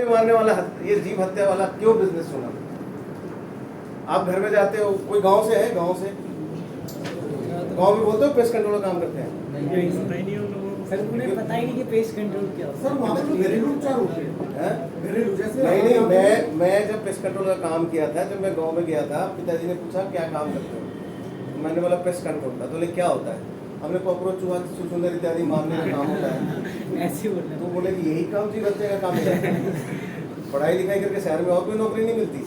मारने वाला ये जीव हत्या वाला क्यों बिजनेस चुना? आप घर में जाते हो, कोई गांव से है, गांव में बोलते हो पेस्ट कंट्रोल का काम करते हैं? सर उन्हें पता ही नहीं कि पेस्ट कंट्रोल क्या होता है। सर वहाँ पे तो घरेलू उपचार होते हैं, घरेलू जैसे नहीं, मैं जब पेस्ट कंट्रोल का काम किया था, जब मैं गांव में गया था, पिताजी ने पूछा क्या काम करते हो, मैंने बोला पेस्ट कंट्रोल का। तो बोले क्या होता है? हमने कॉकरोच, चूहा, चुचुंदर इत्यादि मारने का काम होता है। ऐसे ही बोलना। तो बोले कि यही काम जीव हत्या का काम है। पढ़ाई लिखाई करके शहर में और कोई नौकरी नहीं मिलती।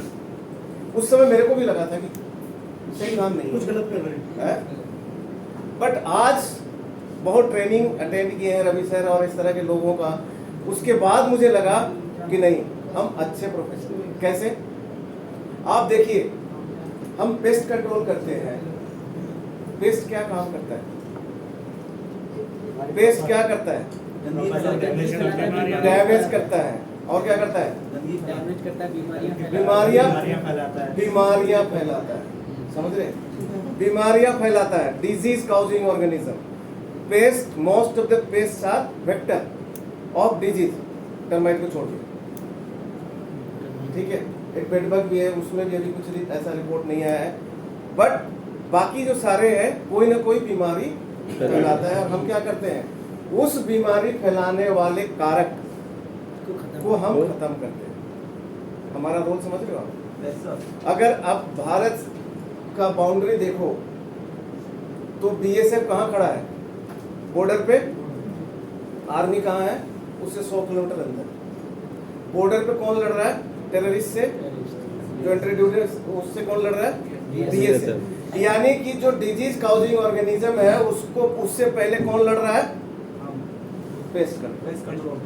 उस समय मेरे को भी लगा था कि सही काम नहीं, कुछ गलत कर रहे हैं। बट आज बहुत ट्रेनिंग अटेंड किए हैं रवि सर और इस तरह के लोगों का, उसके बाद मुझे लगा कि नहीं, हम अच्छे प्रोफेशनल। कैसे? आप देखिए, हम पेस्ट कंट्रोल करते हैं। पेस्ट क्या काम करता है? पेस्ट क्या करता है? डैमेज करता है। और क्या करता है? डैमेज करता है, बीमारियां फैलाता है। समझ रहे? बीमारियां फैलाता है, disease causing organism. Pest, most of the pest are vector of disease, termite को छोड़ के। ठीक है, एक बेडबग भी है, उसमें भी अभी कुछ ऐसा रिपोर्ट नहीं आया है, बट बाकी जो सारे हैं कोई ना कोई बीमारी फैलाता है। और हम क्या करते हैं? उस बीमारी फैलाने वाले कारक को हम खत्म करते हैं। हमारा रोल समझ रहे हो आप? अगर आप भारत का बाउंड्री देखो तो बीएसएफ कहाँ खड़ा है? बॉर्डर पे। आर्मी कहाँ है? उससे 100 किलोमीटर अंदर। बॉर्डर पे कौन लड़ रहा है? टेररिस्ट से। जो इंट्रोड्यूस, उससे कौन लड़ रहा है? बीएसएफ। यानी कि जो डिजीज काउजिंग ऑर्गेनिज्म है उसको, उससे पहले कौन लड़ रहा है? Pest control.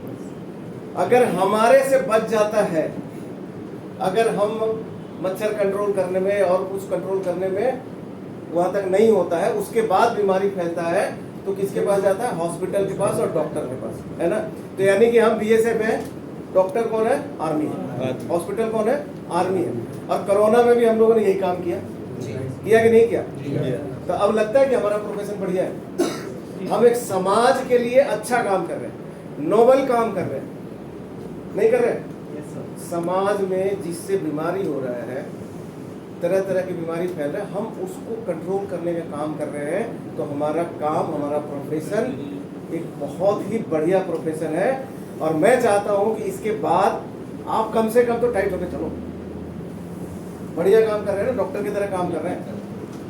अगर हमारे से बच जाता है, अगर हम मच्छर कंट्रोल करने में और कुछ कंट्रोल करने में वहां तक नहीं होता है, उसके बाद बीमारी फैलता है, तो किसके पास जाता है? हॉस्पिटल के पास और डॉक्टर के पास, है ना? तो यानी कि हम बीएसएफ है, डॉक्टर कौन है? आर्मी है। हॉस्पिटल कौन है? आर्मी है। और कोरोना में भी हम लोगों ने यही काम किया कि नहीं किया? तो अब लगता है कि हमारा प्रोफेशन बढ़िया है। हम एक समाज के लिए अच्छा काम कर रहे हैं, नोबल काम कर रहे हैं, नहीं कर रहे? समाज में जिससे बीमारी हो रहा है, तरह तरह की बीमारी फैल रहा है, हम उसको कंट्रोल करने का काम कर रहे हैं। तो हमारा काम, हमारा प्रोफेशन एक बहुत ही बढ़िया प्रोफेशन है। और मैं चाहता हूं कि इसके बाद आप कम से कम तो टाइट होकर चलो। बढ़िया काम कर रहे हैं ना, डॉक्टर की तरह काम कर रहे हैं।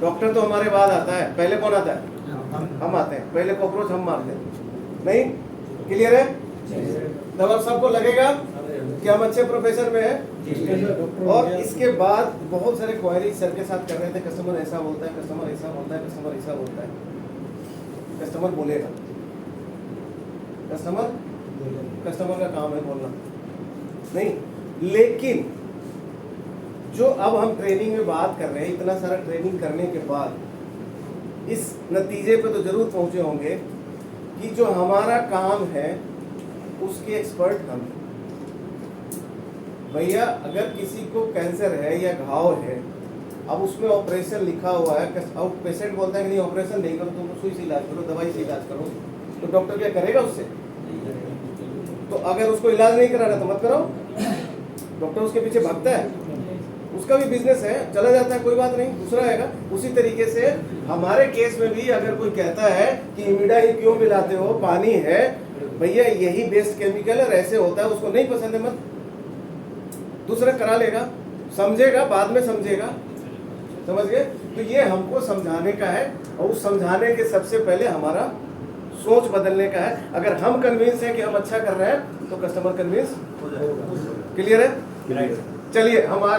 डॉक्टर तो हमारे बाद आता है, पहले कौन आता है? हम आते हैं। पहले कॉकरोच हम मारते हैं। नहीं? क्लियर है? तब अब सबको लगेगा कि हम अच्छे प्रोफेशन में हैं। और इसके बाद बहुत सारे क्वेरी सर के साथ कर रहे थे, कस्टमर ऐसा बोलता है, कस्टमर ऐसा बोलता है, कस्टमर ऐसा बोलता है। कस्टमर बोलेगा, कस्टमर का काम है बोलना, नहीं? लेकिन जो अब हम ट्रेनिंग में बात कर रहे हैं, इतना सारा ट्रेनिंग करने के बाद इस नतीजे पे तो जरूर पहुंचे होंगे कि जो हमारा काम है उसके एक्सपर्ट हम हैं। भैया, अगर किसी को कैंसर है या घाव है, अब उसमें ऑपरेशन लिखा हुआ है, अब पेशेंट बोलता है कि नहीं ऑपरेशन नहीं करो, तुम सुई से इलाज करो, दवाई से इलाज करो, तो डॉक्टर क्या करेगा उससे? तो अगर उसको इलाज नहीं कराना तो मत कराओ। डॉक्टर उसके पीछे भागता है, उसका भी बिजनेस है, चला जाता है, कोई बात नहीं, दूसरा आएगा। उसी तरीके से हमारे केस में भी अगर कोई कहता है कि इमिडा ही क्यों मिलाते हो, पानी है, भैया यही बेस्ट केमिकल है, ऐसे होता है, उसको नहीं पसंद है मत, दूसरा करा लेगा, समझेगा, बाद में समझेगा। समझ गए? तो ये हमको समझाने का है, और उस समझाने के सबसे पहले हमारा सोच बदलने का है। अगर हम कन्विंस हैं कि हम अच्छा कर रहे हैं तो कस्टमर कन्विंस हो जाएगा। क्लियर है? चलिए हम आगे